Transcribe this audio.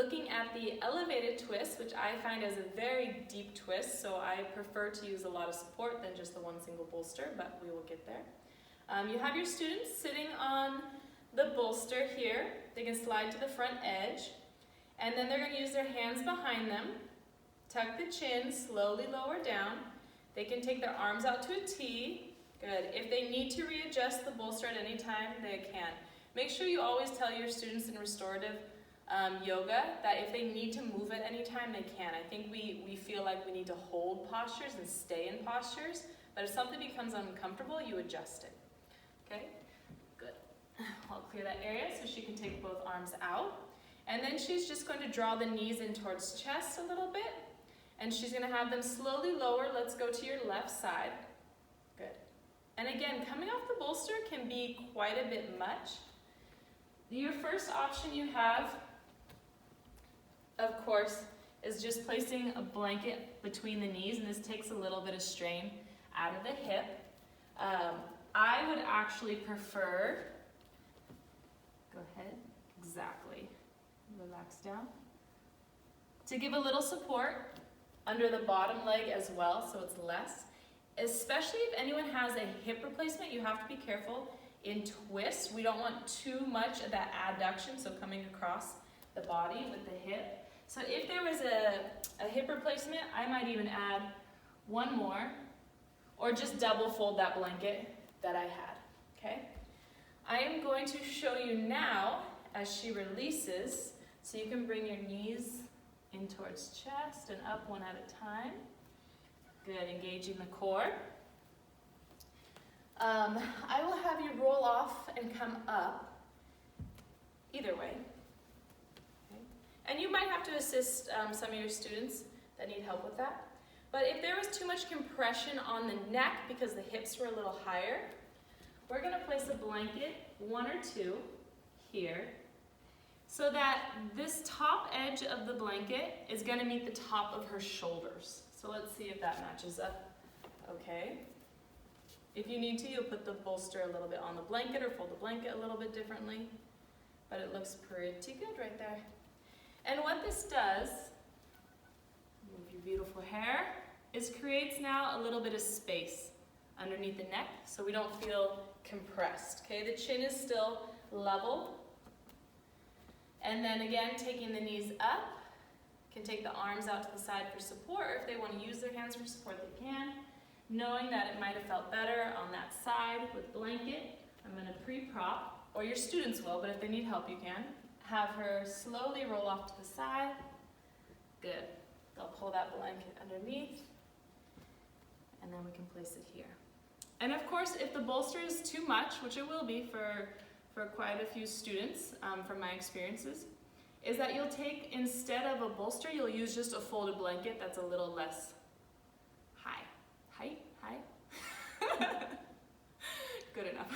looking at the elevated twist, which I find is a very deep twist, so I prefer to use a lot of support than just the one single bolster, but we will get there. You have your students sitting on the bolster here. They can slide to the front edge, and then they're going to use their hands behind them, tuck the chin, slowly lower down. They can take their arms out to a T. Good. If they need to readjust the bolster at any time, they can. Make sure you always tell your students in restorative yoga that if they need to move at any time, they can. I think we feel like we need to hold postures and stay in postures, but if something becomes uncomfortable, you adjust it. Okay? Good. I'll clear that area so she can take both arms out. And then she's just going to draw the knees in towards chest a little bit, and she's going to have them slowly lower. Let's go to your left side. Good. And again, coming off the bolster can be quite a bit much. Your first option you have, of course, is just placing a blanket between the knees, and this takes a little bit of strain out of the hip. I would actually prefer, go ahead, exactly, relax down, to give a little support under the bottom leg as well, so it's less. Especially if anyone has a hip replacement, you have to be careful in twists. We don't want too much of that adduction, so coming across the body with the hip. So if there was a hip replacement, I might even add one more, or just double fold that blanket that I had, okay? I am going to show you now as she releases, so you can bring your knees in towards chest and up one at a time. Good, engaging the core. I will have you roll off and come up, either way. Okay. And you might have to assist some of your students that need help with that. But if there was too much compression on the neck because the hips were a little higher, we're going to place a blanket, one or two, here, so that this top edge of the blanket is going to meet the top of her shoulders. So let's see if that matches up. Okay. If you need to, you'll put the bolster a little bit on the blanket or fold the blanket a little bit differently, but it looks pretty good right there. And what this does, move your beautiful hair, is creates now a little bit of space underneath the neck so we don't feel compressed. Okay, the chin is still level. And then again, taking the knees up, can take the arms out to the side for support, or if they want to use their hands for support, they can. Knowing that it might have felt better on that side with blanket, I'm going to pre-prop, or your students will, but if they need help, you can. Have her slowly roll off to the side. Good. They'll pull that blanket underneath, and then we can place it here. And of course, if the bolster is too much, which it will be for quite a few students from my experiences, is that you'll take, instead of a bolster, you'll use just a folded blanket that's a little less high. High? Good enough.